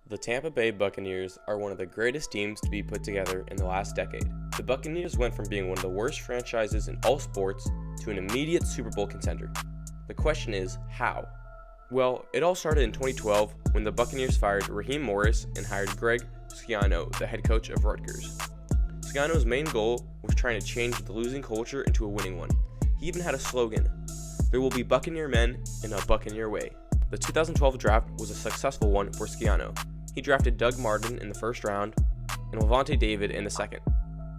The Tampa Bay Buccaneers are one of the greatest teams to be put together in the last decade. The Buccaneers went from being one of the worst franchises in all sports to an immediate Super Bowl contender. The question is, how? Well, it all started in 2012 when the Buccaneers fired Raheem Morris and hired Greg Schiano, the head coach of Rutgers. Schiano's main goal was trying to change the losing culture into a winning one. He even had a slogan: "There will be Buccaneer men in a Buccaneer way." The 2012 draft was a successful one for Schiano. He drafted Doug Martin in the first round and Lovie David in the second.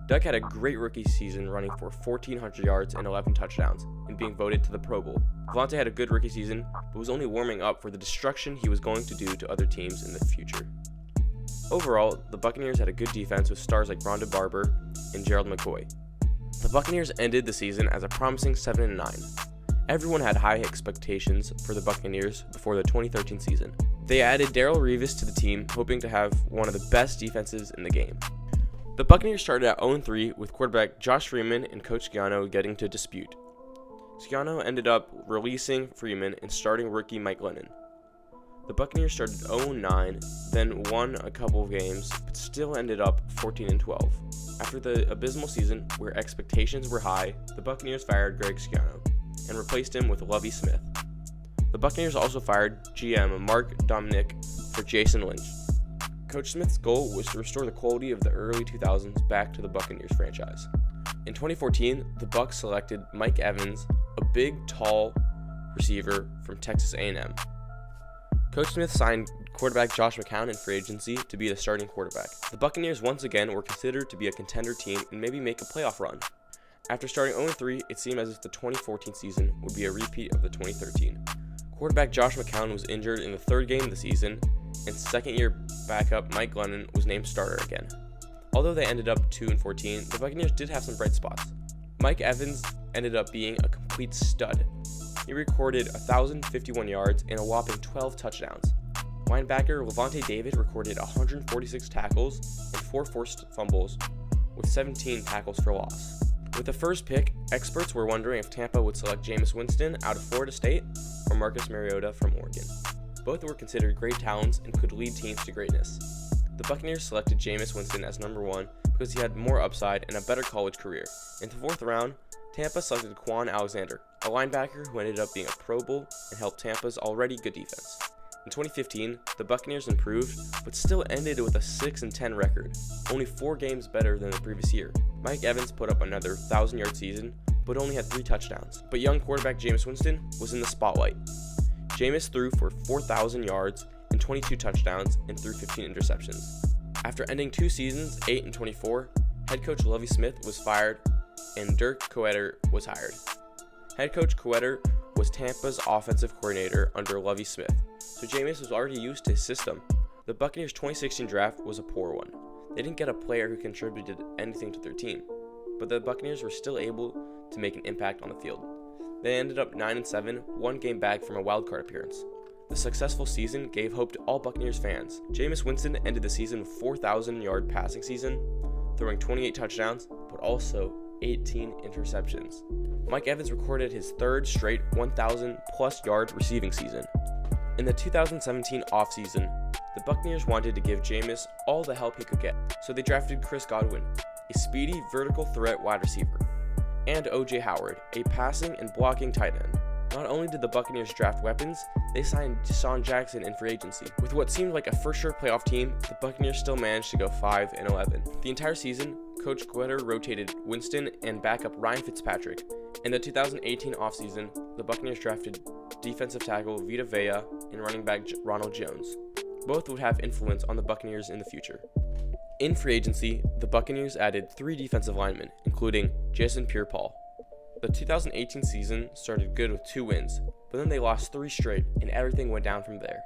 Doug had a great rookie season, running for 1,400 yards and 11 touchdowns and being voted to the Pro Bowl. Lovie had a good rookie season, but was only warming up for the destruction he was going to do to other teams in the future. Overall, the Buccaneers had a good defense with stars like Rondé Barber and Gerald McCoy. The Buccaneers ended the season as a promising 7-9. Everyone had high expectations for the Buccaneers before the 2013 season. They added Darrelle Revis to the team, hoping to have one of the best defenses in the game. The Buccaneers started at 0-3 with quarterback Josh Freeman and coach Schiano getting to dispute. Schiano ended up releasing Freeman and starting rookie Mike Glennon. The Buccaneers started 0-9, then won a couple of games, but still ended up 14-12. After the abysmal season, where expectations were high, the Buccaneers fired Greg Schiano and replaced him with Lovie Smith. The Buccaneers also fired GM Mark Dominic for Jason Lynch. Coach Smith's goal was to restore the quality of the early 2000s back to the Buccaneers franchise. In 2014, the Bucs selected Mike Evans, a big, tall receiver from Texas A&M. Coach Smith signed quarterback Josh McCown in free agency to be the starting quarterback. The Buccaneers once again were considered to be a contender team and maybe make a playoff run. After starting 0-3, it seemed as if the 2014 season would be a repeat of the 2013. Quarterback Josh McCown was injured in the third game of the season, and second-year backup Mike Glennon was named starter again. Although they ended up 2-14, the Buccaneers did have some bright spots. Mike Evans ended up being a complete stud. He recorded 1,051 yards and a whopping 12 touchdowns. Linebacker Lovie David recorded 146 tackles and 4 forced fumbles, with 17 tackles for loss. With the first pick, experts were wondering if Tampa would select Jameis Winston out of Florida State or Marcus Mariota from Oregon. Both were considered great talents and could lead teams to greatness. The Buccaneers selected Jameis Winston as number 1 because he had more upside and a better college career. In the 4th round, Tampa selected Quan Alexander, a linebacker who ended up being a Pro Bowl and helped Tampa's already good defense. In 2015, the Buccaneers improved, but still ended with a 6-10 record, only 4 games better than the previous year. Mike Evans put up another 1,000-yard season, but only had 3 touchdowns. But young quarterback Jameis Winston was in the spotlight. Jameis threw for 4,000 yards and 22 touchdowns and threw 15 interceptions. After ending 2 seasons, 8-24, head coach Lovie Smith was fired and Dirk Koetter was hired. Head coach Koetter was Tampa's offensive coordinator under Lovie Smith, so Jameis was already used to his system. The Buccaneers' 2016 draft was a poor one. They didn't get a player who contributed anything to their team, but the Buccaneers were still able to make an impact on the field. They ended up 9-7, 1 game back from a wildcard appearance. The successful season gave hope to all Buccaneers fans. Jameis Winston ended the season with 4,000-yard passing season, throwing 28 touchdowns, but also 18 interceptions. Mike Evans recorded his 3rd straight 1,000-plus yard receiving season. In the 2017 offseason, the Buccaneers wanted to give Jameis all the help he could get, so they drafted Chris Godwin, a speedy vertical threat wide receiver, and O.J. Howard, a passing and blocking tight end. Not only did the Buccaneers draft weapons, they signed Deshaun Jackson in free agency. With what seemed like a for-sure playoff team, the Buccaneers still managed to go 5-11. The entire season, Coach Koetter rotated Winston and backup Ryan Fitzpatrick. In the 2018 offseason, the Buccaneers drafted defensive tackle Vita Vea and running back Ronald Jones. Both would have influence on the Buccaneers in the future. In free agency, the Buccaneers added 3 defensive linemen, including Jason Pierre-Paul. The 2018 season started good with 2 wins, but then they lost 3 straight, and everything went down from there.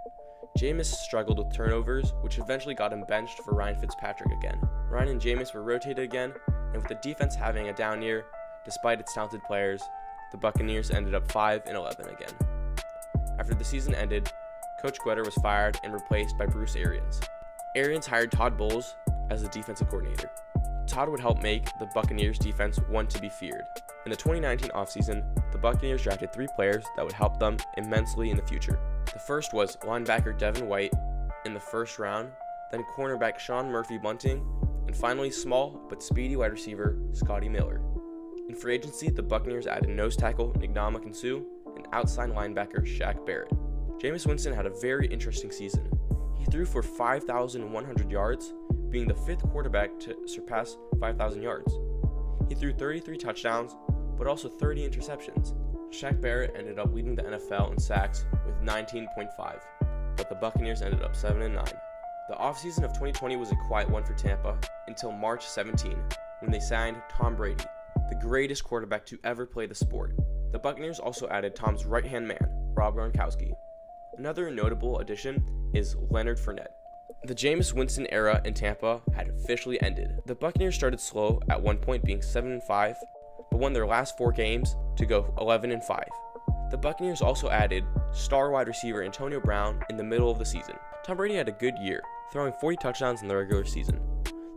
Jameis struggled with turnovers, which eventually got him benched for Ryan Fitzpatrick again. Ryan and Jameis were rotated again, and with the defense having a down year, despite its talented players, the Buccaneers ended up 5-11 again. After the season ended, Coach Koetter was fired and replaced by Bruce Arians. Arians hired Todd Bowles as the defensive coordinator. Todd would help make the Buccaneers defense one to be feared. In the 2019 offseason, the Buccaneers drafted 3 players that would help them immensely in the future. The first was linebacker Devin White, in the first round, then cornerback Sean Murphy-Bunting, and finally small but speedy wide receiver Scotty Miller. In free agency, the Buccaneers added nose tackle Ndamukong Suh and outside linebacker Shaq Barrett. Jameis Winston had a very interesting season. He threw for 5,100 yards, being the fifth quarterback to surpass 5,000 yards. He threw 33 touchdowns, but also 30 interceptions. Shaq Barrett ended up leading the NFL in sacks with 19.5, but the Buccaneers ended up 7-9. The offseason of 2020 was a quiet one for Tampa until March 17, when they signed Tom Brady, the greatest quarterback to ever play the sport. The Buccaneers also added Tom's right-hand man, Rob Gronkowski. Another notable addition is Leonard Fournette. The Jameis Winston era in Tampa had officially ended. The Buccaneers started slow at one point being 7-5, but won their last 4 games to go 11-5. The Buccaneers also added star wide receiver Antonio Brown in the middle of the season. Tom Brady had a good year, throwing 40 touchdowns in the regular season.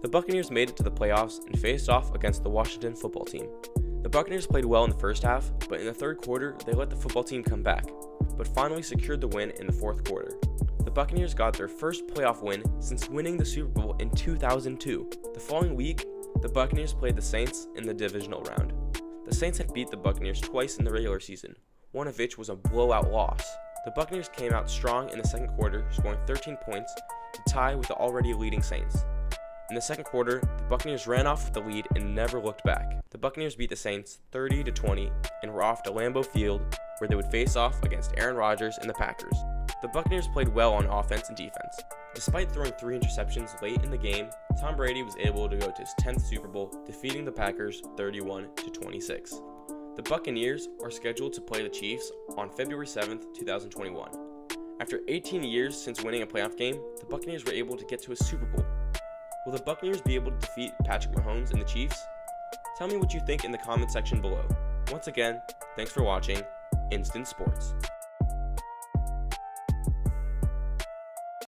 The Buccaneers made it to the playoffs and faced off against the Washington football team. The Buccaneers played well in the first half, but in the third quarter, they let the football team come back, but finally secured the win in the fourth quarter. The Buccaneers got their first playoff win since winning the Super Bowl in 2002. The following week, the Buccaneers played the Saints in the divisional round. The Saints had beat the Buccaneers twice in the regular season, one of which was a blowout loss. The Buccaneers came out strong in the second quarter, scoring 13 points to tie with the already leading Saints. In the second quarter, the Buccaneers ran off with the lead and never looked back. The Buccaneers beat the Saints 30-20 and were off to Lambeau Field, where they would face off against Aaron Rodgers and the Packers. The Buccaneers played well on offense and defense. Despite throwing 3 interceptions late in the game, Tom Brady was able to go to his 10th Super Bowl, defeating the Packers 31-26. The Buccaneers are scheduled to play the Chiefs on February 7th, 2021. After 18 years since winning a playoff game, the Buccaneers were able to get to a Super Bowl. Will the Buccaneers be able to defeat Patrick Mahomes and the Chiefs? Tell me what you think in the comment section below. Once again, thanks for watching Instant Sports.